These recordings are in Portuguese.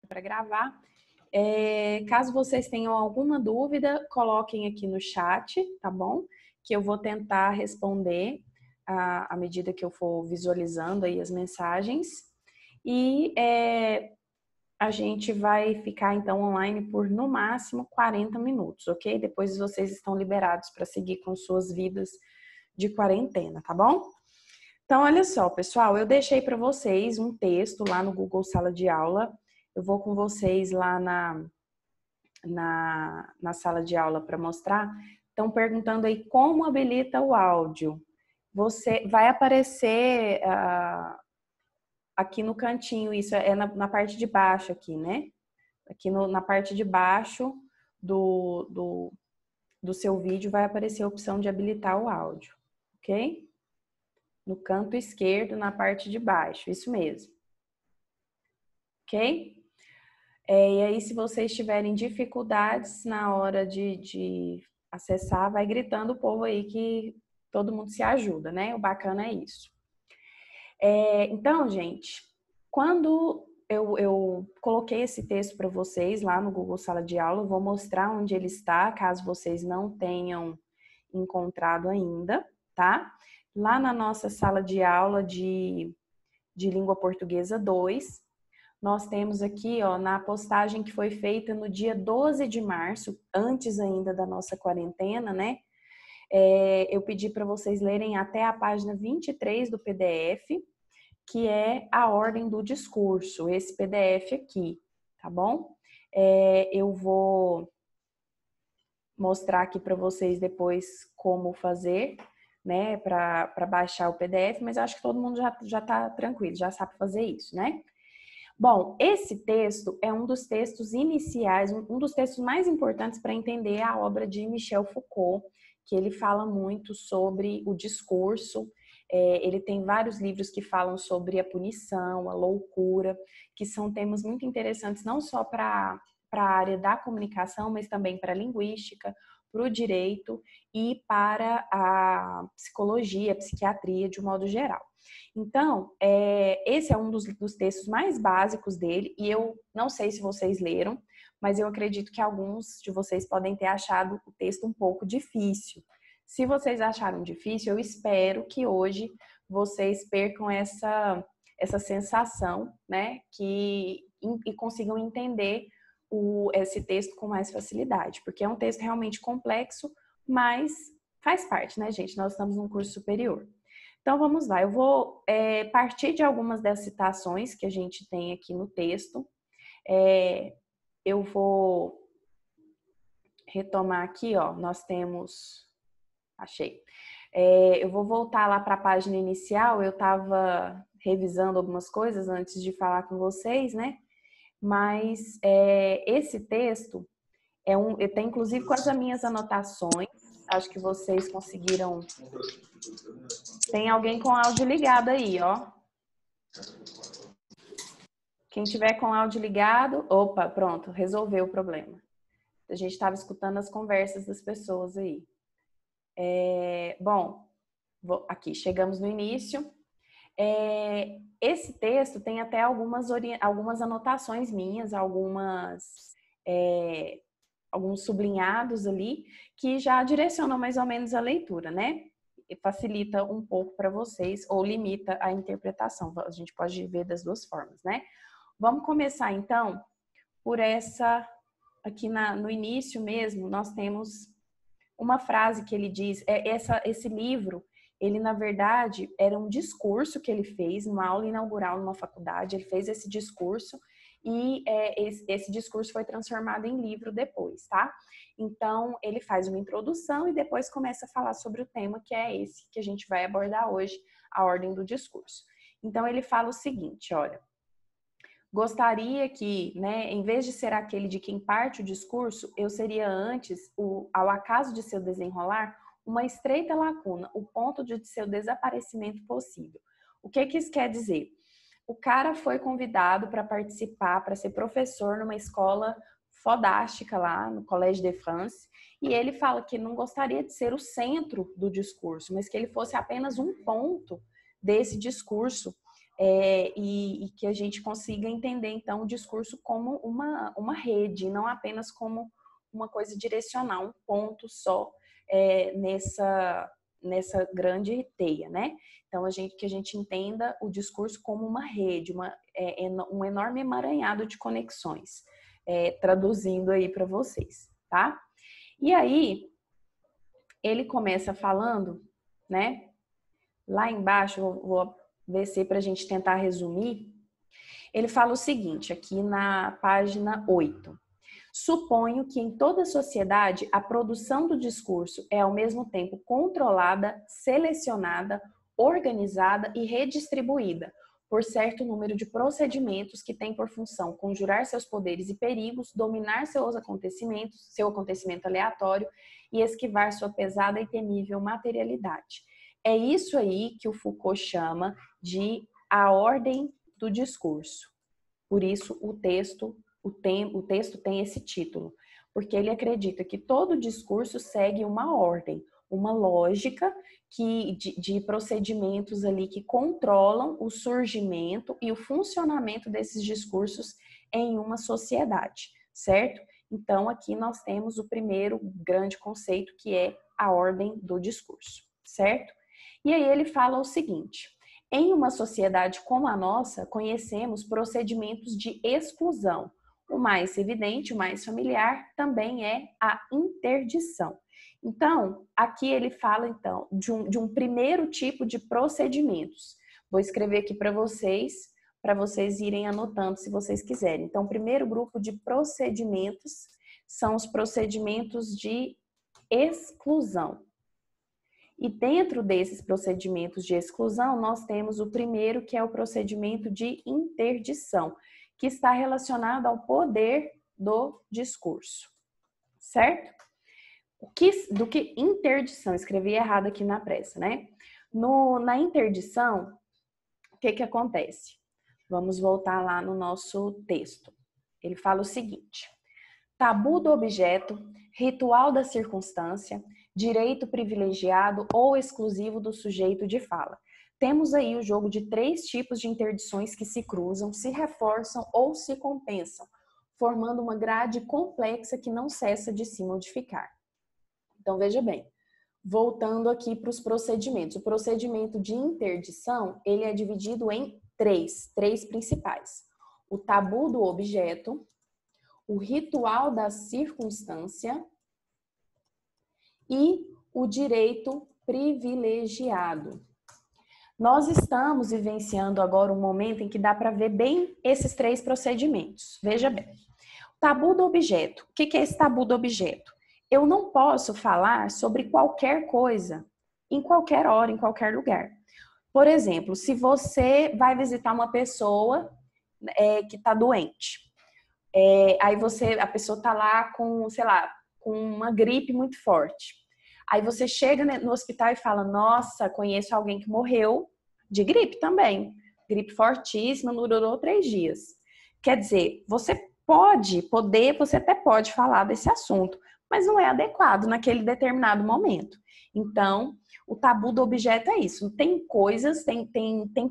para gravar. Caso vocês tenham alguma dúvida, coloquem aqui no chat, tá bom? Que eu vou tentar responder à medida que eu for visualizando aí as mensagens. E a gente vai ficar, então, online por, no máximo, 40 minutos, ok? Depois vocês estão liberados para seguir com suas vidas de quarentena, tá bom? Então, olha só, pessoal, eu deixei para vocês um texto lá no Google Sala de Aula. Eu vou com vocês lá na sala de aula para mostrar. Estão perguntando aí como habilita o áudio. Você vai aparecer aqui no cantinho, isso é na parte de baixo aqui, né? Aqui na parte de baixo do seu vídeo vai aparecer a opção de habilitar o áudio, ok? No canto esquerdo, na parte de baixo, isso mesmo. Ok? E aí, se vocês tiverem dificuldades na hora de acessar, vai gritando o povo aí que todo mundo se ajuda, né? O bacana é isso. Então, gente, quando eu coloquei esse texto para vocês lá no Google Sala de Aula, eu vou mostrar onde ele está, caso vocês não tenham encontrado ainda, tá? Lá na nossa sala de aula de Língua Portuguesa 2, nós temos aqui, ó, na postagem que foi feita no dia 12 de março, antes ainda da nossa quarentena, né? Eu pedi para vocês lerem até a página 23 do PDF, que é a ordem do discurso, esse PDF aqui, tá bom? Eu vou mostrar aqui para vocês depois como fazer, né, para baixar o PDF, mas acho que todo mundo já tá tranquilo, já sabe fazer isso, né? Bom, esse texto é um dos textos iniciais, um dos textos mais importantes para entender a obra de Michel Foucault, que ele fala muito sobre o discurso. Ele tem vários livros que falam sobre a punição, a loucura, que são temas muito interessantes não só para a área da comunicação, mas também para a linguística, para o direito e para a psicologia, a psiquiatria de um modo geral. Então, esse é um dos textos mais básicos dele, e eu não sei se vocês leram, mas eu acredito que alguns de vocês podem ter achado o texto um pouco difícil. Se vocês acharam difícil, eu espero que hoje vocês percam essa sensação, né, e consigam entender esse texto com mais facilidade, porque é um texto realmente complexo, mas faz parte, né, gente? Nós estamos num curso superior. Então, vamos lá. Eu vou partir de algumas das citações que a gente tem aqui no texto. Eu vou retomar aqui, ó. Nós temos... Achei. Eu vou voltar lá para a página inicial. Eu estava revisando algumas coisas antes de falar com vocês, né? Mas esse texto eu tenho inclusive com as minhas anotações. Acho que vocês conseguiram... Tem alguém com áudio ligado aí, ó. Quem tiver com áudio ligado... Opa, pronto, resolveu o problema. A gente estava escutando as conversas das pessoas aí. Bom, aqui, chegamos no início. Esse texto tem até algumas anotações minhas, alguns sublinhados ali, que já direcionam mais ou menos a leitura, né? E facilita um pouco para vocês, ou limita a interpretação. A gente pode ver das duas formas, né? Vamos começar, então, por essa... Aqui no início mesmo, nós temos uma frase que ele diz... Esse livro, ele, na verdade, era um discurso que ele fez numa aula inaugural numa faculdade. Ele fez esse discurso e esse discurso foi transformado em livro depois, tá? Então, ele faz uma introdução e depois começa a falar sobre o tema, que é esse que a gente vai abordar hoje, a ordem do discurso. Então, ele fala o seguinte, olha: gostaria que, né, em vez de ser aquele de quem parte o discurso, eu seria antes, ao acaso de seu desenrolar, uma estreita lacuna, o ponto de seu desaparecimento possível. O que isso quer dizer? O cara foi convidado para participar, para ser professor numa escola fodástica lá, no Collège de France, e ele fala que não gostaria de ser o centro do discurso, mas que ele fosse apenas um ponto desse discurso, e que a gente consiga entender, então, o discurso como uma rede, não apenas como uma coisa direcional, um ponto só nessa grande teia, né? Então, que a gente entenda o discurso como uma rede, um enorme emaranhado de conexões, traduzindo aí para vocês, tá? E aí, ele começa falando, né? Lá embaixo, vou ver se para a gente tentar resumir, ele fala o seguinte, aqui na página 8. Suponho que em toda sociedade a produção do discurso é ao mesmo tempo controlada, selecionada, organizada e redistribuída por certo número de procedimentos que têm por função conjurar seus poderes e perigos, dominar seu acontecimento aleatório e esquivar sua pesada e temível materialidade. É isso aí que o Foucault chama de a ordem do discurso. Por isso o texto tem esse título, porque ele acredita que todo discurso segue uma ordem, uma lógica de procedimentos ali que controlam o surgimento e o funcionamento desses discursos em uma sociedade, certo? Então, aqui nós temos o primeiro grande conceito, que é a ordem do discurso, certo? E aí ele fala o seguinte: em uma sociedade como a nossa, conhecemos procedimentos de exclusão. O mais evidente, o mais familiar, também é a interdição. Então, aqui ele fala então de um primeiro tipo de procedimentos. Vou escrever aqui para vocês irem anotando se vocês quiserem. Então, o primeiro grupo de procedimentos são os procedimentos de exclusão. E dentro desses procedimentos de exclusão, nós temos o primeiro, que é o procedimento de interdição, que está relacionado ao poder do discurso, certo? Do que interdição, escrevi errado aqui na pressa, né? Na interdição, o que acontece? Vamos voltar lá no nosso texto. Ele fala o seguinte: tabu do objeto, ritual da circunstância, direito privilegiado ou exclusivo do sujeito de fala. Temos aí o jogo de 3 tipos de interdições que se cruzam, se reforçam ou se compensam, formando uma grade complexa que não cessa de se modificar. Então, veja bem, voltando aqui para os procedimentos. O procedimento de interdição, ele é dividido em três principais. O tabu do objeto, o ritual da circunstância e o direito privilegiado. Nós estamos vivenciando agora um momento em que dá para ver bem esses 3 procedimentos. Veja bem. Tabu do objeto. O que é esse tabu do objeto? Eu não posso falar sobre qualquer coisa, em qualquer hora, em qualquer lugar. Por exemplo, se você vai visitar uma pessoa que está doente, aí a pessoa está lá com, sei lá, com uma gripe muito forte. Aí você chega no hospital e fala: nossa, conheço alguém que morreu de gripe também. Gripe fortíssima, durou 3 dias. Quer dizer, você até pode falar desse assunto, mas não é adequado naquele determinado momento. Então, o tabu do objeto é isso. Tem coisas, tem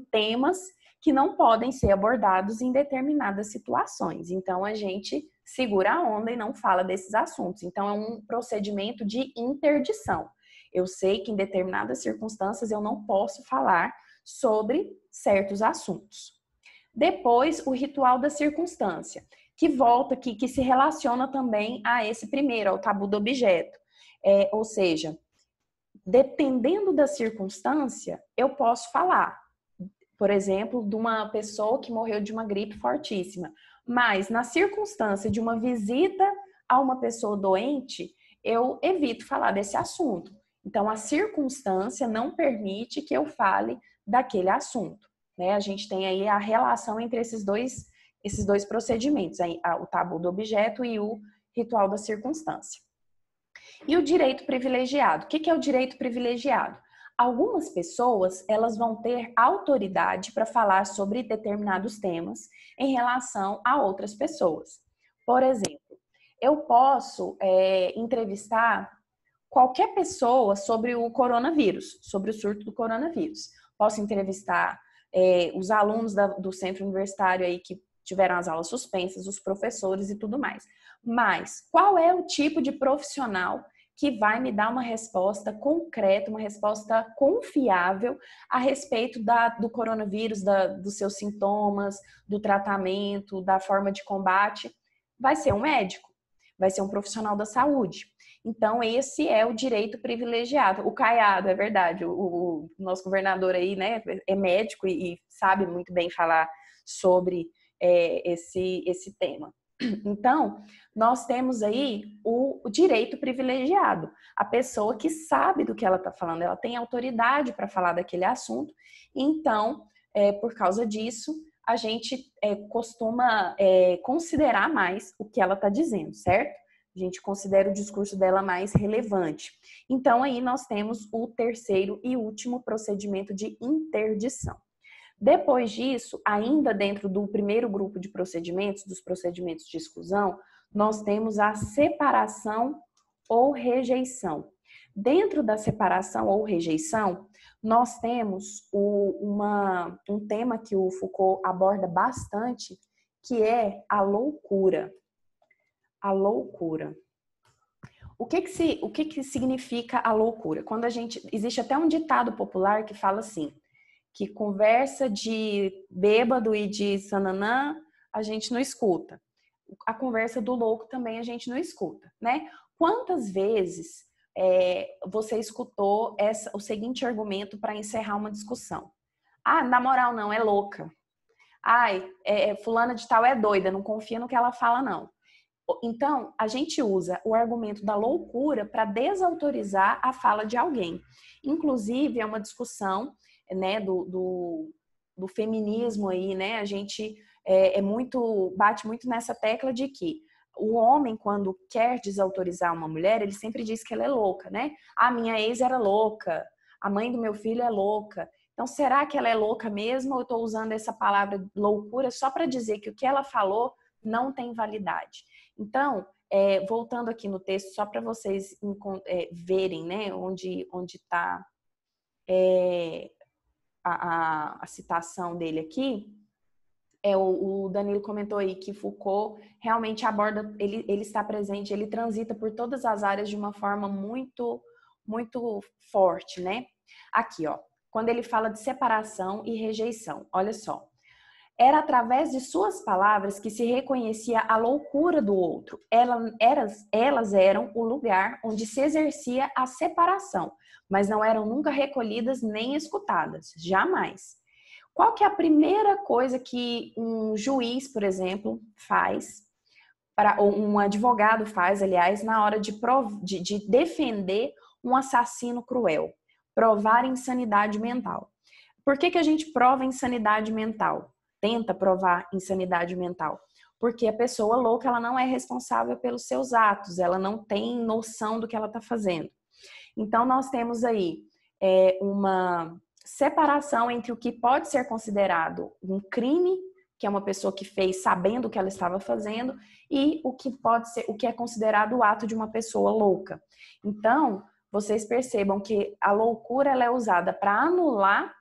temas que não podem ser abordados em determinadas situações. Então, a gente segura a onda e não fala desses assuntos. Então, é um procedimento de interdição. Eu sei que em determinadas circunstâncias eu não posso falar sobre certos assuntos. Depois, o ritual da circunstância, que volta aqui, que se relaciona também a esse primeiro, ao tabu do objeto. Ou seja, dependendo da circunstância, eu posso falar. Por exemplo, de uma pessoa que morreu de uma gripe fortíssima. Mas, na circunstância de uma visita a uma pessoa doente, eu evito falar desse assunto. Então, a circunstância não permite que eu fale daquele assunto, né? A gente tem aí a relação entre esses dois procedimentos, o tabu do objeto e o ritual da circunstância. E o direito privilegiado. O que é o direito privilegiado? Algumas pessoas, elas vão ter autoridade para falar sobre determinados temas em relação a outras pessoas. Por exemplo, eu posso entrevistar qualquer pessoa sobre o coronavírus, sobre o surto do coronavírus. Posso entrevistar os alunos do centro universitário aí que tiveram as aulas suspensas, os professores e tudo mais. Mas qual é o tipo de profissional que vai me dar uma resposta concreta, uma resposta confiável a respeito do coronavírus, dos seus sintomas, do tratamento, da forma de combate? Vai ser um médico, vai ser um profissional da saúde. Então, esse é o direito privilegiado. O Caiado, é verdade, o nosso governador aí, né, é médico e sabe muito bem falar sobre esse tema. Então, nós temos aí o direito privilegiado, a pessoa que sabe do que ela está falando, ela tem autoridade para falar daquele assunto, então, por causa disso, a gente costuma considerar mais o que ela está dizendo, certo? A gente considera o discurso dela mais relevante. Então, aí nós temos o terceiro e último procedimento de interdição. Depois disso, ainda dentro do primeiro grupo de procedimentos, dos procedimentos de exclusão, nós temos a separação ou rejeição. Dentro da separação ou rejeição, nós temos um tema que o Foucault aborda bastante, que é a loucura. A loucura. O que significa a loucura? Existe até um ditado popular que fala assim, que conversa de bêbado e de sananã a gente não escuta. A conversa do louco também a gente não escuta, né? Quantas vezes você escutou o seguinte argumento para encerrar uma discussão? Ah, na moral não, é louca. Ai, fulana de tal é doida, não confia no que ela fala não. Então, a gente usa o argumento da loucura para desautorizar a fala de alguém. Inclusive, é uma discussão, né, do feminismo aí, né? A gente bate muito nessa tecla de que o homem, quando quer desautorizar uma mulher, ele sempre diz que ela é louca, né? A minha ex era louca, a mãe do meu filho é louca. Então, será que ela é louca mesmo ou eu estou usando essa palavra loucura só para dizer que o que ela falou não tem validade? Então, voltando aqui no texto, só para vocês verem, né, onde está a citação dele aqui, o Danilo comentou aí que Foucault realmente aborda, ele está presente, ele transita por todas as áreas de uma forma muito, muito forte, né? Aqui, ó, quando ele fala de separação e rejeição, olha só. Era através de suas palavras que se reconhecia a loucura do outro. Elas eram o lugar onde se exercia a separação, mas não eram nunca recolhidas nem escutadas, jamais. Qual que é a primeira coisa que um juiz, por exemplo, faz, ou um advogado faz, aliás, na hora de defender um assassino cruel? Provar insanidade mental. Por que a gente prova insanidade mental? Tenta provar insanidade mental? Porque a pessoa louca, ela não é responsável pelos seus atos, ela não tem noção do que ela está fazendo. Então, nós temos aí uma separação entre o que pode ser considerado um crime, que é uma pessoa que fez sabendo o que ela estava fazendo, e o que é considerado o ato de uma pessoa louca. Então, vocês percebam que a loucura ela é usada para anular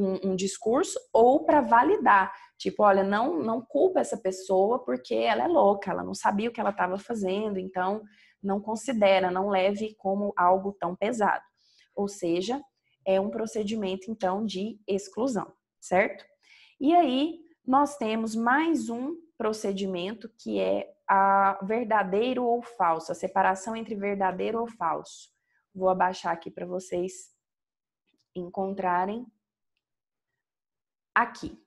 um discurso ou para validar. Tipo, olha, não culpa essa pessoa porque ela é louca, ela não sabia o que ela estava fazendo, então não considera, não leve como algo tão pesado. Ou seja, é um procedimento, então, de exclusão, certo? E aí, nós temos mais um procedimento que é a verdadeiro ou falso, a separação entre verdadeiro ou falso. Vou abaixar aqui para vocês encontrarem. Aqui.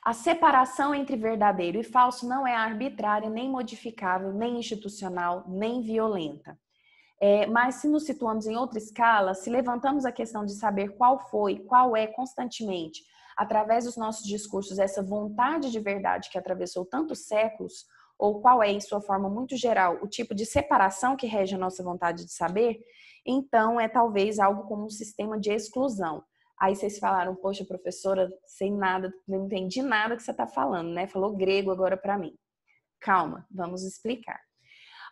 A separação entre verdadeiro e falso não é arbitrária, nem modificável, nem institucional, nem violenta. Mas se nos situamos em outra escala, se levantamos a questão de saber qual é constantemente, através dos nossos discursos, essa vontade de verdade que atravessou tantos séculos, ou qual é, em sua forma muito geral, o tipo de separação que rege a nossa vontade de saber, então é talvez algo como um sistema de exclusão. Aí vocês falaram, poxa, professora, sei nada, não entendi nada que você está falando, né? Falou grego agora para mim. Calma, vamos explicar.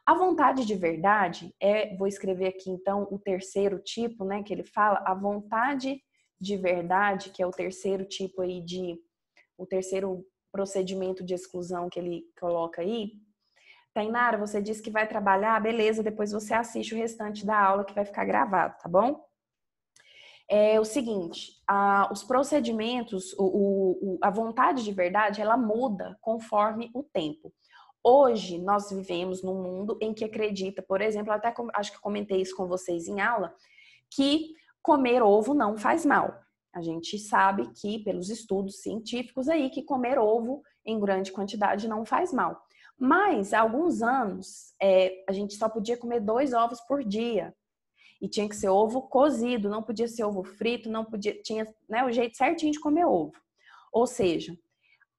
A vontade de verdade vou escrever aqui então o terceiro tipo, né, que ele fala, a vontade de verdade, que é o terceiro tipo aí o terceiro procedimento de exclusão que ele coloca aí. Tainara, você disse que vai trabalhar, beleza, depois você assiste o restante da aula que vai ficar gravado, tá bom? É o seguinte, os procedimentos, a vontade de verdade, ela muda conforme o tempo. Hoje, nós vivemos num mundo em que acredita, por exemplo, até acho que comentei isso com vocês em aula, que comer ovo não faz mal. A gente sabe que, pelos estudos científicos aí, que comer ovo em grande quantidade não faz mal. Mas, há alguns anos, a gente só podia comer 2 ovos por dia. E tinha que ser ovo cozido, não podia ser ovo frito, não podia, tinha, né, o jeito certinho de comer ovo. Ou seja,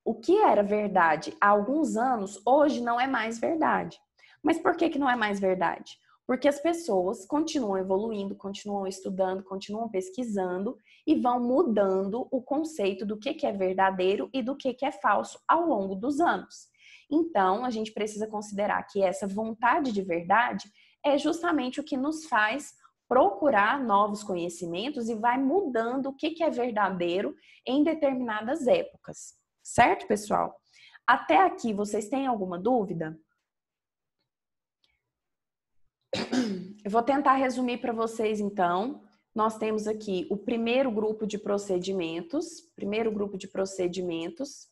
o que era verdade há alguns anos, hoje não é mais verdade. Mas por que não é mais verdade? Porque as pessoas continuam evoluindo, continuam estudando, continuam pesquisando e vão mudando o conceito do que é verdadeiro e do que é falso ao longo dos anos. Então, a gente precisa considerar que essa vontade de verdade é justamente o que nos faz procurar novos conhecimentos e vai mudando o que é verdadeiro em determinadas épocas. Certo, pessoal? Até aqui, vocês têm alguma dúvida? Eu vou tentar resumir para vocês, então. Nós temos aqui o primeiro grupo de procedimentos. Primeiro grupo de procedimentos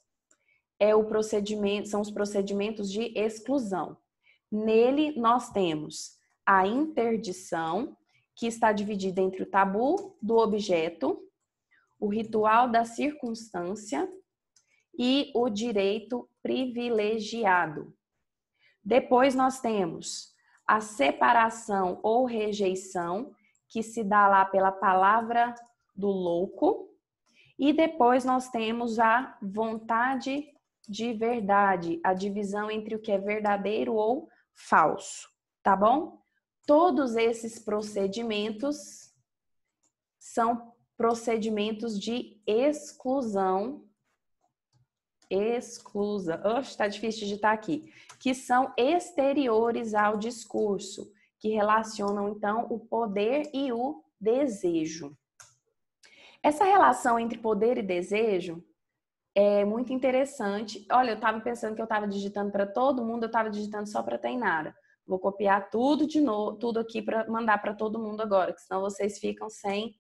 são os procedimentos de exclusão. Nele, nós temos a interdição, que está dividida entre o tabu do objeto, o ritual da circunstância e o direito privilegiado. Depois nós temos a separação ou rejeição, que se dá lá pela palavra do louco. E depois nós temos a vontade de verdade, a divisão entre o que é verdadeiro ou falso, tá bom? Todos esses procedimentos são procedimentos de exclusão. Oxe, tá difícil de digitar aqui. Que são exteriores ao discurso, que relacionam, então, o poder e o desejo. Essa relação entre poder e desejo é muito interessante. Olha, eu estava pensando que eu estava digitando para todo mundo, eu estava digitando só para Tainara. Vou copiar tudo de novo, tudo aqui para mandar para todo mundo agora, que senão vocês ficam sem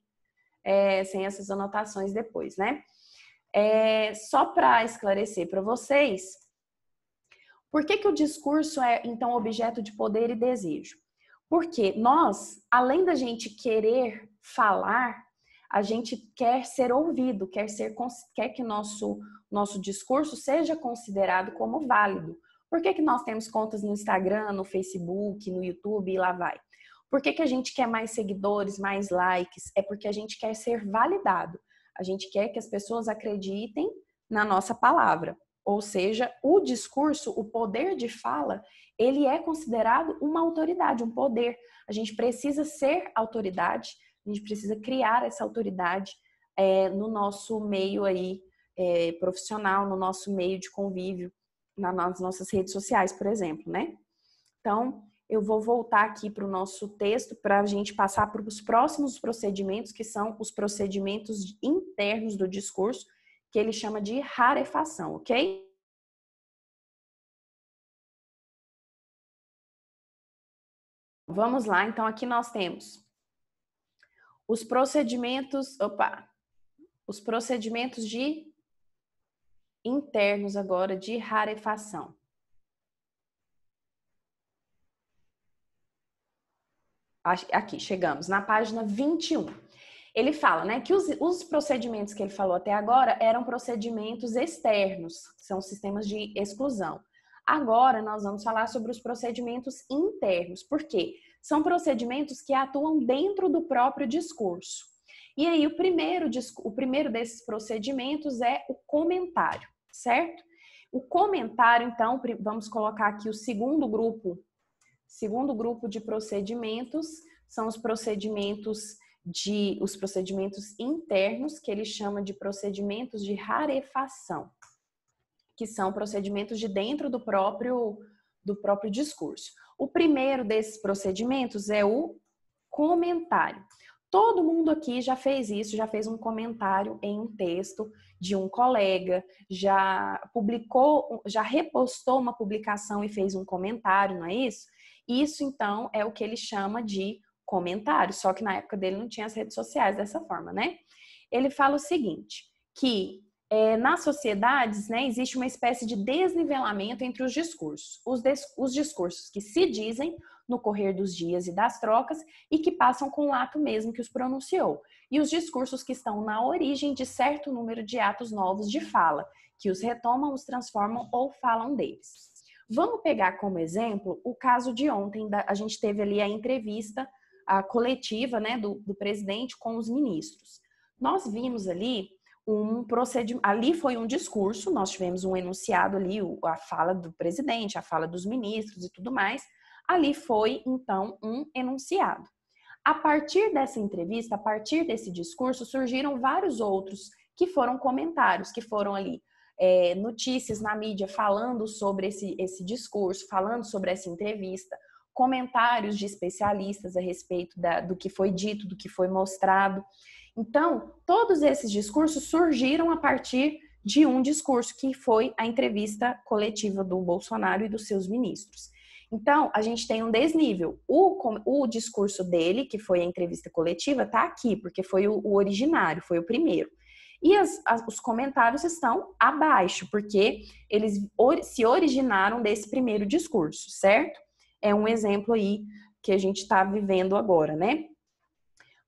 essas anotações depois, né? Só para esclarecer para vocês, por que o discurso é, então, objeto de poder e desejo? Porque nós, além da gente querer falar, a gente quer ser ouvido, quer que nosso discurso seja considerado como válido. Por que nós temos contas no Instagram, no Facebook, no YouTube e lá vai? Por que a gente quer mais seguidores, mais likes? É porque a gente quer ser validado. A gente quer que as pessoas acreditem na nossa palavra. Ou seja, o discurso, o poder de fala, ele é considerado uma autoridade, um poder. A gente precisa ser autoridade, a gente precisa criar essa autoridade no nosso meio aí profissional, no nosso meio de convívio, nas nossas redes sociais, por exemplo, né? Então, eu vou voltar aqui para o nosso texto para a gente passar para os próximos procedimentos, que são os procedimentos internos do discurso, que ele chama de rarefação, ok? Vamos lá, então aqui nós temos os procedimentos internos agora de rarefação. Aqui, chegamos na página 21. Ele fala, né, que os procedimentos que ele falou até agora eram procedimentos externos, são sistemas de exclusão. Agora nós vamos falar sobre os procedimentos internos. Por quê? São procedimentos que atuam dentro do próprio discurso. E aí o primeiro desses procedimentos é o comentário, certo? O comentário, então, vamos colocar aqui o segundo grupo de procedimentos, são os procedimentos internos, que ele chama de procedimentos de rarefação, que são procedimentos de dentro do próprio discurso. O primeiro desses procedimentos é o comentário. Todo mundo aqui já fez isso, já fez um comentário em um texto de um colega, já publicou, já repostou uma publicação e fez um comentário, não é isso? Isso, então, é o que ele chama de comentário, só que na época dele não tinha as redes sociais dessa forma, né? Ele fala o seguinte, que nas sociedades, né, existe uma espécie de desnivelamento entre os discursos. Os discursos que se dizem no correr dos dias e das trocas e que passam com o ato mesmo que os pronunciou. E os discursos que estão na origem de certo número de atos novos de fala, que os retomam, os transformam ou falam deles. Vamos pegar como exemplo o caso de ontem, a gente teve ali a entrevista a coletiva, né, do presidente com os ministros. Nós vimos ali um procedimento, ali foi um discurso, nós tivemos um enunciado ali, a fala do presidente, a fala dos ministros e tudo mais, ali foi então um enunciado. A partir dessa entrevista, a partir desse discurso, surgiram vários outros que foram comentários, que foram ali notícias na mídia falando sobre esse discurso, falando sobre essa entrevista, comentários de especialistas a respeito do que foi dito, do que foi mostrado. Então, todos esses discursos surgiram a partir de um discurso que foi a entrevista coletiva do Bolsonaro e dos seus ministros. Então, a gente tem um desnível. O discurso dele, que foi a entrevista coletiva, está aqui, porque foi o originário, foi o primeiro. E os comentários estão abaixo, porque eles se originaram desse primeiro discurso, certo? É um exemplo aí que a gente está vivendo agora, né?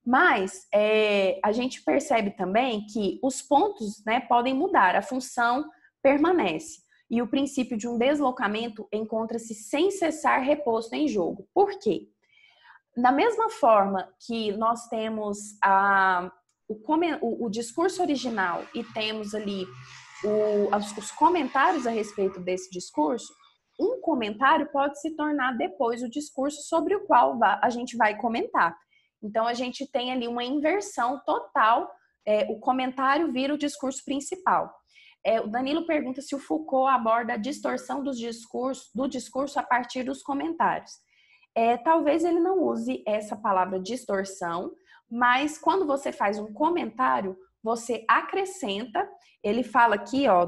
Mas a gente percebe também que os pontos, né, podem mudar, a função permanece. E o princípio de um deslocamento encontra-se sem cessar reposto em jogo. Por quê? Da mesma forma que nós temos o discurso original e temos ali os comentários a respeito desse discurso, um comentário pode se tornar depois o discurso sobre o qual a gente vai comentar. Então, a gente tem ali uma inversão total, o comentário vira o discurso principal. O Danilo pergunta se o Foucault aborda a distorção do discurso a partir dos comentários. Talvez ele não use essa palavra distorção, mas quando você faz um comentário, você acrescenta, ele fala aqui, ó,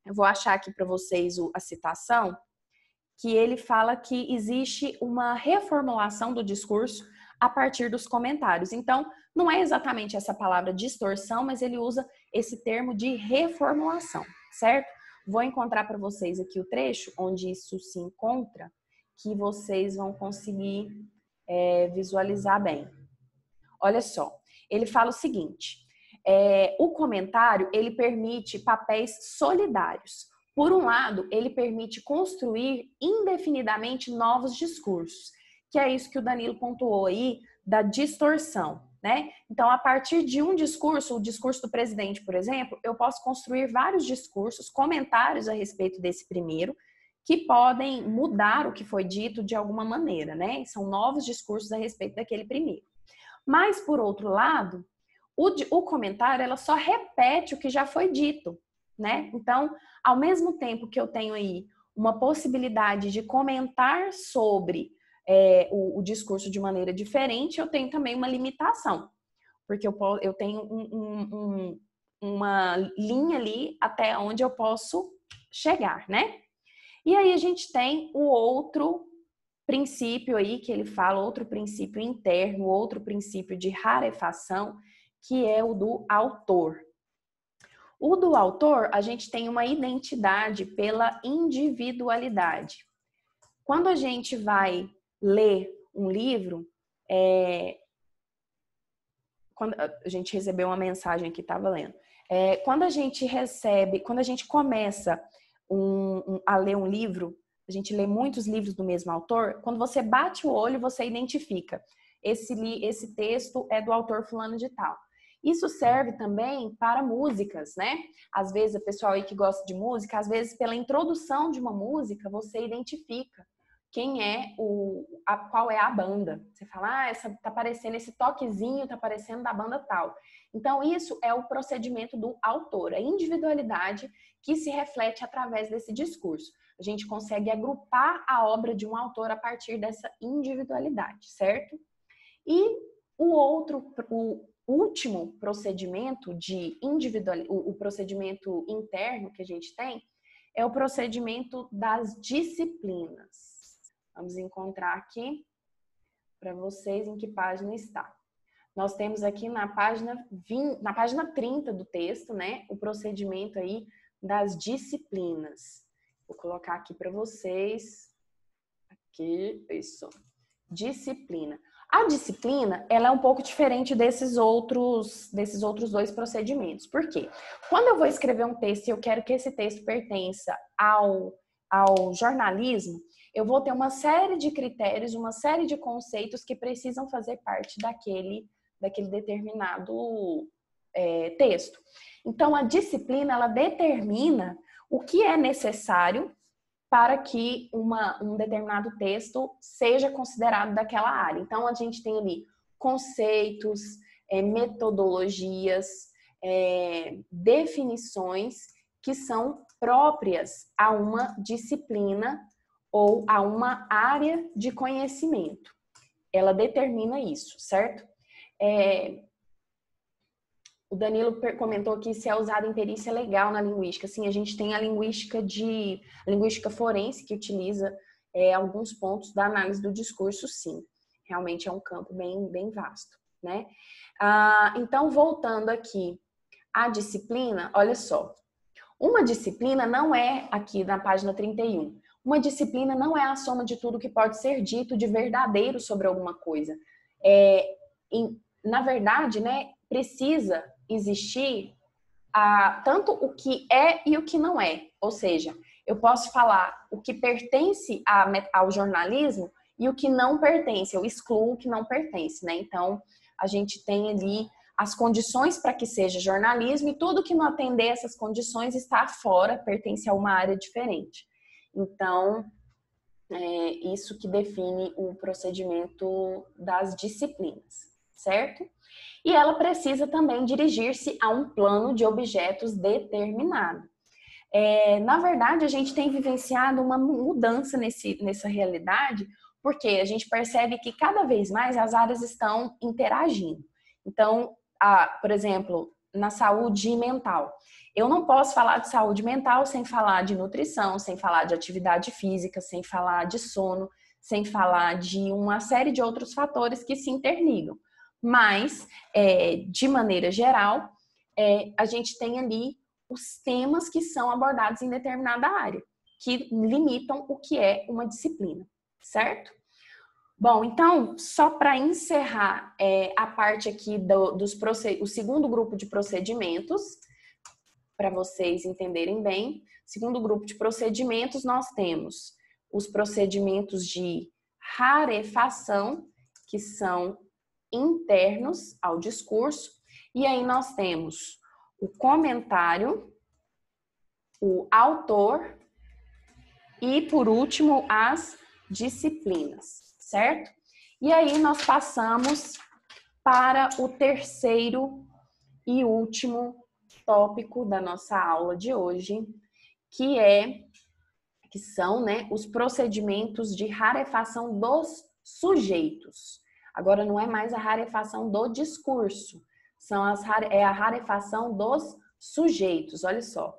eu vou achar aqui para vocês a citação, que ele fala que existe uma reformulação do discurso a partir dos comentários. Então, não é exatamente essa palavra distorção, mas ele usa esse termo de reformulação, certo? Vou encontrar para vocês aqui o trecho onde isso se encontra, que vocês vão conseguir visualizar bem. Olha só, ele fala o seguinte, o comentário, ele permite papéis solidários. Por um lado, ele permite construir indefinidamente novos discursos, que é isso que o Danilo pontuou aí, da distorção, né? Então, a partir de um discurso, o discurso do presidente, por exemplo, eu posso construir vários discursos, comentários a respeito desse primeiro, que podem mudar o que foi dito de alguma maneira, né? São novos discursos a respeito daquele primeiro. Mas, por outro lado, o comentário, ela só repete o que já foi dito, né? Então, ao mesmo tempo que eu tenho aí uma possibilidade de comentar sobre o discurso de maneira diferente, eu tenho também uma limitação, porque eu tenho uma linha ali até onde eu posso chegar, né? E aí a gente tem o outro princípio aí que ele fala, outro princípio interno, outro princípio de rarefação, que é o do autor. O do autor, a gente tem uma identidade pela individualidade. Quando a gente vai ler um livro, quando a gente recebeu uma mensagem que estava lendo, quando a gente começa a ler um livro, a gente lê muitos livros do mesmo autor, quando você bate o olho, você identifica, esse texto é do autor fulano de tal. Isso serve também para músicas, né? Às vezes, o pessoal aí que gosta de música, às vezes, pela introdução de uma música, você identifica quem é qual é a banda. Você fala, essa tá parecendo, esse toquezinho tá parecendo da banda tal. Então, isso é o procedimento do autor, a individualidade que se reflete através desse discurso. A gente consegue agrupar a obra de um autor a partir dessa individualidade, certo? E O último procedimento de o procedimento interno que a gente tem é o procedimento das disciplinas. Vamos encontrar aqui para vocês em que página está. Nós temos aqui na página 30 do texto, né, o procedimento aí das disciplinas. Vou colocar aqui para vocês. Aqui, isso. Disciplina. A disciplina, ela é um pouco diferente desses outros dois procedimentos. Por quê? Quando eu vou escrever um texto e eu quero que esse texto pertença ao jornalismo, eu vou ter uma série de critérios, uma série de conceitos que precisam fazer parte daquele determinado texto. Então, a disciplina, ela determina o que é necessário para que um determinado texto seja considerado daquela área. Então, a gente tem ali conceitos, metodologias, definições que são próprias a uma disciplina ou a uma área de conhecimento. Ela determina isso, certo? O Danilo comentou aqui se é usado em perícia legal na linguística. Sim, a gente tem a linguística forense, que utiliza alguns pontos da análise do discurso, sim. Realmente é um campo bem vasto, né? Então, voltando aqui à disciplina, olha só. Uma disciplina não é, aqui na página 31, uma disciplina não é a soma de tudo que pode ser dito de verdadeiro sobre alguma coisa. Na verdade, né, precisa existir tanto o que é e o que não é. Ou seja, eu posso falar o que pertence ao jornalismo e o que não pertence. Eu excluo o que não pertence, né? Então, a gente tem ali as condições para que seja jornalismo e tudo que não atender essas condições está fora, pertence a uma área diferente. Então, é isso que define o procedimento das disciplinas, certo? E ela precisa também dirigir-se a um plano de objetos determinado. Na verdade, a gente tem vivenciado uma mudança nessa realidade, porque a gente percebe que cada vez mais as áreas estão interagindo. Então, por exemplo, na saúde mental. Eu não posso falar de saúde mental sem falar de nutrição, sem falar de atividade física, sem falar de sono, sem falar de uma série de outros fatores que se interligam. Mas, de maneira geral, a gente tem ali os temas que são abordados em determinada área, que limitam o que é uma disciplina, certo? Bom, então, só para encerrar a parte aqui o segundo grupo de procedimentos, para vocês entenderem bem, segundo grupo de procedimentos, nós temos os procedimentos de rarefação, que são internos ao discurso, e aí nós temos o comentário, o autor e, por último, as disciplinas, certo? E aí nós passamos para o terceiro e último tópico da nossa aula de hoje, que são, né, os procedimentos de rarefação dos sujeitos. Agora não é mais a rarefação do discurso, é a rarefação dos sujeitos. Olha só.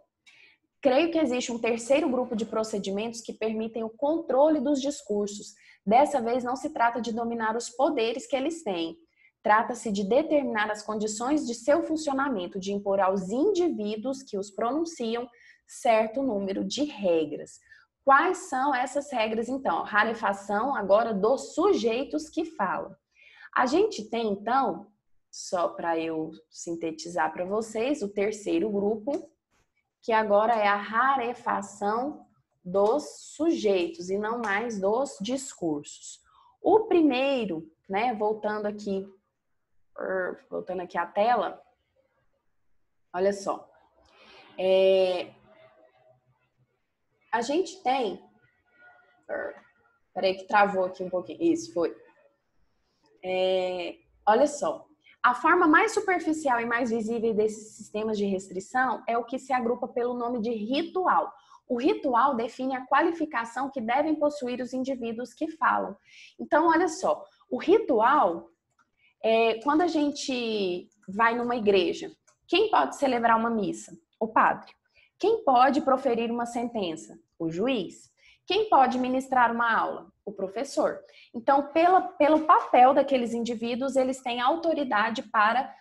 Creio que existe um terceiro grupo de procedimentos que permitem o controle dos discursos. Dessa vez não se trata de dominar os poderes que eles têm. Trata-se de determinar as condições de seu funcionamento, de impor aos indivíduos que os pronunciam certo número de regras. Quais são essas regras, então? Rarefação agora dos sujeitos que falam. A gente tem, então, só para eu sintetizar para vocês, o terceiro grupo, que agora é a rarefação dos sujeitos e não mais dos discursos. O primeiro, né, voltando aqui à tela, olha só. A gente tem... Peraí que travou aqui um pouquinho. Isso, foi. Olha só. A forma mais superficial e mais visível desses sistemas de restrição é o que se agrupa pelo nome de ritual. O ritual define a qualificação que devem possuir os indivíduos que falam. Então, olha só. O ritual Quando a gente vai numa igreja, quem pode celebrar uma missa? O padre. Quem pode proferir uma sentença? O juiz. Quem pode ministrar uma aula? O professor. Então, pelo papel daqueles indivíduos, eles têm autoridade para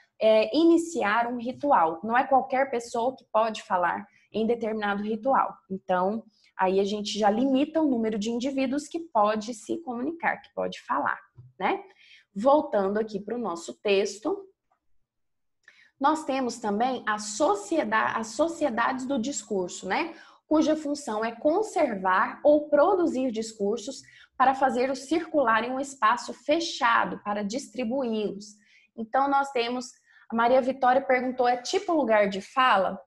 iniciar um ritual. Não é qualquer pessoa que pode falar em determinado ritual. Então, aí a gente já limita o número de indivíduos que pode se comunicar, que pode falar, né? Voltando aqui para o nosso texto, nós temos também as sociedades do discurso, né? Cuja função é conservar ou produzir discursos para fazê-los circular em um espaço fechado, para distribuí-los. Então, nós temos, a Maria Vitória perguntou, é tipo lugar de fala?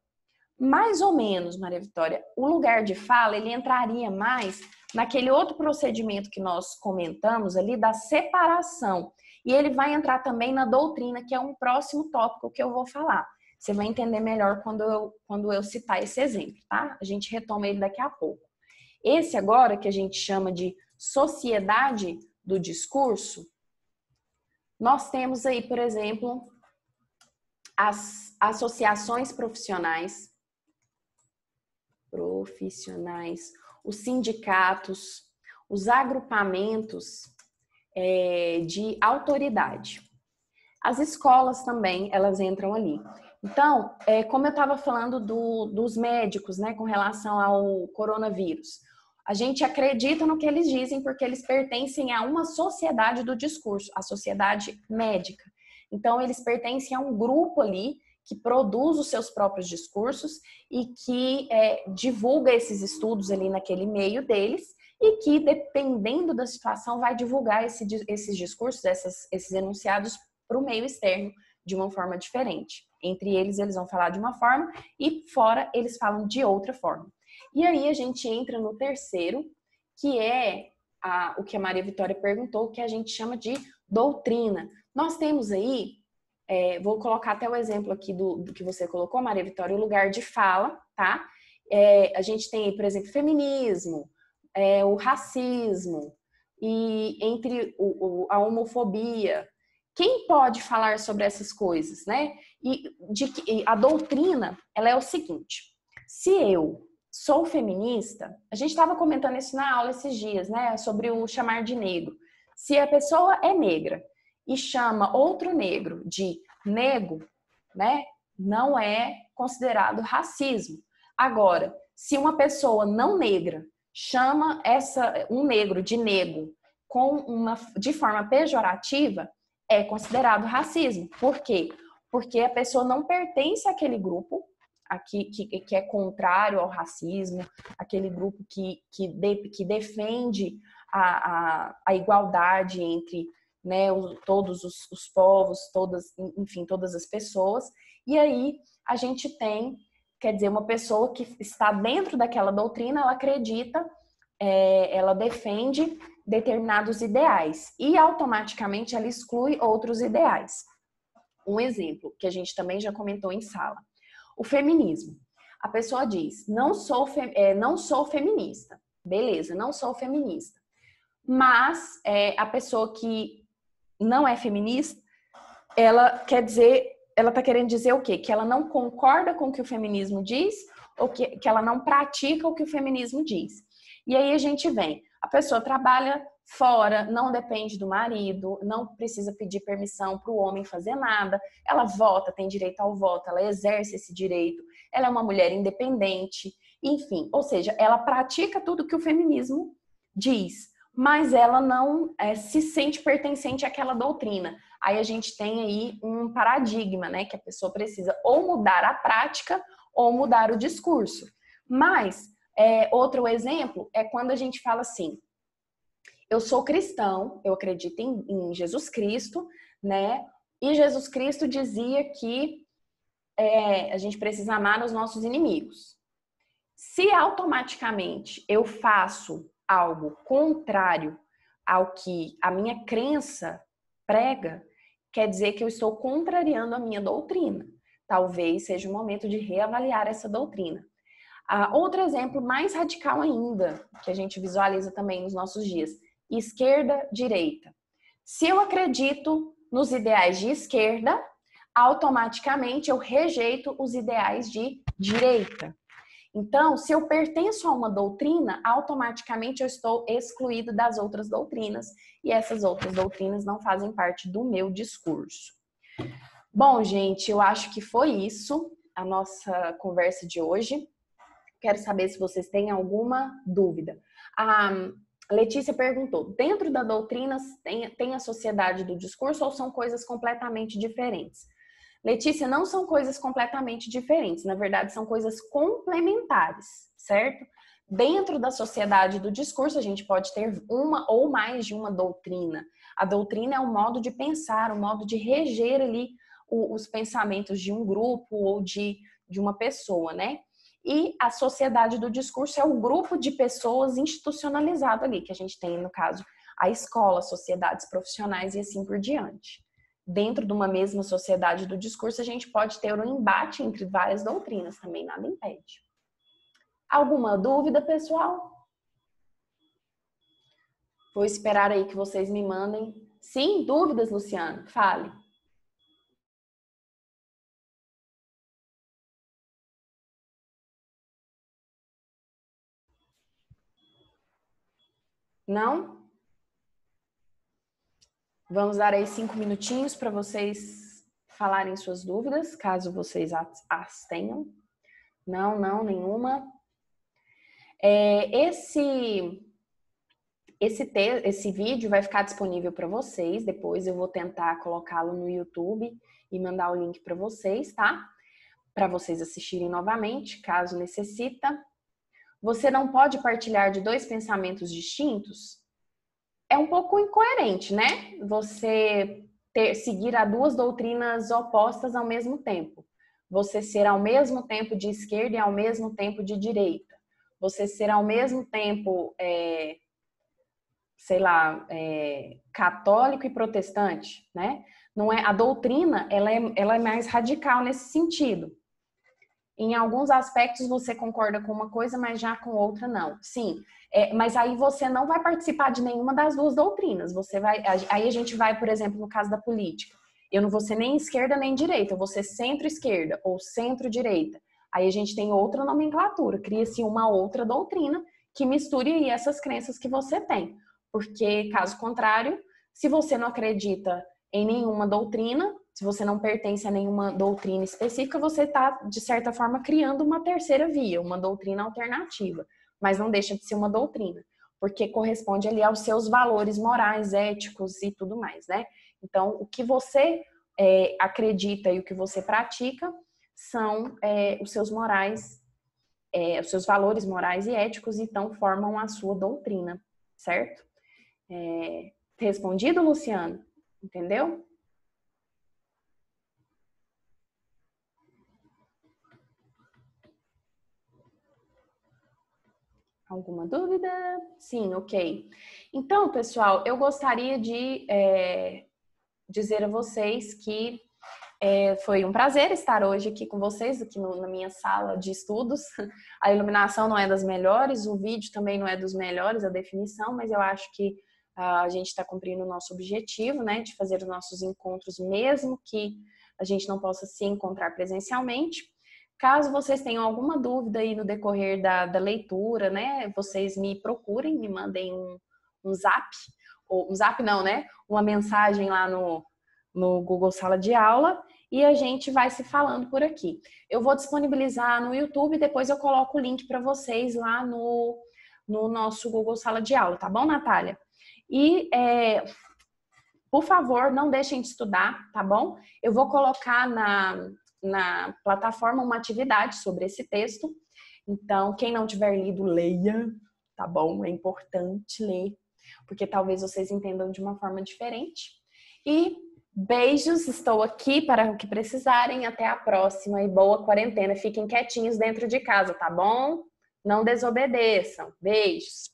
Mais ou menos, Maria Vitória. O lugar de fala, ele entraria mais naquele outro procedimento que nós comentamos ali, da separação. E ele vai entrar também na doutrina, que é um próximo tópico que eu vou falar. Você vai entender melhor quando eu citar esse exemplo, tá? A gente retoma ele daqui a pouco. Esse agora, que a gente chama de sociedade do discurso, nós temos aí, por exemplo, as associações profissionais, os sindicatos, os agrupamentos de autoridade. As escolas também, elas entram ali. Então, como eu estava falando dos médicos, né, com relação ao coronavírus, a gente acredita no que eles dizem porque eles pertencem a uma sociedade do discurso, a sociedade médica. Então, eles pertencem a um grupo ali que produz os seus próprios discursos e que divulga esses estudos ali naquele meio deles e que, dependendo da situação, vai divulgar esses discursos, esses enunciados para o meio externo de uma forma diferente. Entre eles vão falar de uma forma e fora eles falam de outra forma. E aí a gente entra no terceiro, que é o que a Maria Vitória perguntou, que a gente chama de doutrina. Nós temos aí, vou colocar até o exemplo aqui do que você colocou, Maria Vitória, o lugar de fala, tá? A gente tem aí, por exemplo, feminismo, o racismo, e entre a homofobia. Quem pode falar sobre essas coisas, né? E a doutrina, ela é o seguinte: se eu sou feminista, a gente estava comentando isso na aula esses dias, né? Sobre o chamar de negro. Se a pessoa é negra e chama outro negro de nego, né? Não é considerado racismo. Agora, se uma pessoa não negra chama um negro de nego de forma pejorativa, é considerado racismo. Por quê? Porque a pessoa não pertence àquele grupo que é contrário ao racismo, aquele grupo que defende a igualdade entre, né, todos os povos, enfim, todas as pessoas. E aí a gente tem, quer dizer, uma pessoa que está dentro daquela doutrina, ela acredita, ela defende determinados ideais e automaticamente ela exclui outros ideais. Um exemplo que a gente também já comentou em sala: o feminismo. A pessoa diz, não sou feminista. Beleza, não sou feminista. Mas a pessoa que não é feminista, ela está querendo dizer o quê? Que ela não concorda com o que o feminismo diz ou que ela não pratica o que o feminismo diz. E aí a gente vem, a pessoa trabalha fora, não depende do marido, não precisa pedir permissão para o homem fazer nada, ela vota, tem direito ao voto, ela exerce esse direito, ela é uma mulher independente, enfim, ou seja, ela pratica tudo que o feminismo diz, mas ela não se sente pertencente àquela doutrina. Aí a gente tem aí um paradigma, né, que a pessoa precisa ou mudar a prática ou mudar o discurso. Mas outro exemplo é quando a gente fala assim: eu sou cristão, eu acredito em Jesus Cristo, né? E Jesus Cristo dizia que a gente precisa amar os nossos inimigos. Se automaticamente eu faço algo contrário ao que a minha crença prega, quer dizer que eu estou contrariando a minha doutrina. Talvez seja o momento de reavaliar essa doutrina. Outro exemplo mais radical ainda, que a gente visualiza também nos nossos dias: esquerda, direita. Se eu acredito nos ideais de esquerda, automaticamente eu rejeito os ideais de direita. Então, se eu pertenço a uma doutrina, automaticamente eu estou excluído das outras doutrinas e essas outras doutrinas não fazem parte do meu discurso. Bom, gente, eu acho que foi isso a nossa conversa de hoje. Quero saber se vocês têm alguma dúvida. A Letícia perguntou, dentro da doutrina tem a sociedade do discurso ou são coisas completamente diferentes? Letícia, não são coisas completamente diferentes, na verdade são coisas complementares, certo? Dentro da sociedade do discurso, a gente pode ter uma ou mais de uma doutrina. A doutrina é um modo de pensar, um modo de reger ali os pensamentos de um grupo ou de uma pessoa, né? E a sociedade do discurso é o grupo de pessoas institucionalizado ali, que a gente tem, no caso, a escola, sociedades profissionais e assim por diante. Dentro de uma mesma sociedade do discurso, a gente pode ter um embate entre várias doutrinas, também nada impede. Alguma dúvida, pessoal? Vou esperar aí que vocês me mandem. Sim, dúvidas, Luciano? Fale. Não? Vamos dar aí 5 minutinhos para vocês falarem suas dúvidas, caso vocês as tenham. Não, nenhuma. Esse vídeo vai ficar disponível para vocês. Depois eu vou tentar colocá-lo no YouTube e mandar o link para vocês, tá? Para vocês assistirem novamente, caso necessita. Você não pode partilhar de dois pensamentos distintos? É um pouco incoerente, né? Você seguir a duas doutrinas opostas ao mesmo tempo. Você ser ao mesmo tempo de esquerda e ao mesmo tempo de direita. Você ser ao mesmo tempo, católico e protestante, né? Não é, a doutrina, ela é mais radical nesse sentido. Em alguns aspectos você concorda com uma coisa, mas já com outra não. Sim, mas aí você não vai participar de nenhuma das duas doutrinas. Aí a gente vai, por exemplo, no caso da política. Eu não vou ser nem esquerda nem direita, eu vou ser centro-esquerda ou centro-direita. Aí a gente tem outra nomenclatura, cria-se uma outra doutrina que misture aí essas crenças que você tem. Porque, caso contrário, se você não acredita em nenhuma doutrina, se você não pertence a nenhuma doutrina específica, você está, de certa forma, criando uma terceira via, uma doutrina alternativa. Mas não deixa de ser uma doutrina, porque corresponde ali aos seus valores morais, éticos e tudo mais, né? Então, o que você acredita e o que você pratica são os seus os seus valores morais e éticos, então formam a sua doutrina, certo? Respondido, Luciano? Entendeu? Alguma dúvida? Sim, ok. Então, pessoal, eu gostaria de dizer a vocês que foi um prazer estar hoje aqui com vocês, aqui na minha sala de estudos. A iluminação não é das melhores, o vídeo também não é dos melhores, a definição, mas eu acho que a gente está cumprindo o nosso objetivo, né, de fazer os nossos encontros, mesmo que a gente não possa se encontrar presencialmente. Caso vocês tenham alguma dúvida aí no decorrer da leitura, né, vocês me procurem, me mandem um zap, ou um zap não, né, uma mensagem lá no Google Sala de Aula e a gente vai se falando por aqui. Eu vou disponibilizar no YouTube, depois eu coloco o link para vocês lá no nosso Google Sala de Aula, tá bom, Natália? E, por favor, não deixem de estudar, tá bom? Eu vou colocar na plataforma uma atividade sobre esse texto. Então, quem não tiver lido, leia, tá bom? É importante ler, porque talvez vocês entendam de uma forma diferente. E beijos, estou aqui para o que precisarem. Até a próxima e boa quarentena. Fiquem quietinhos dentro de casa, tá bom? Não desobedeçam. Beijos.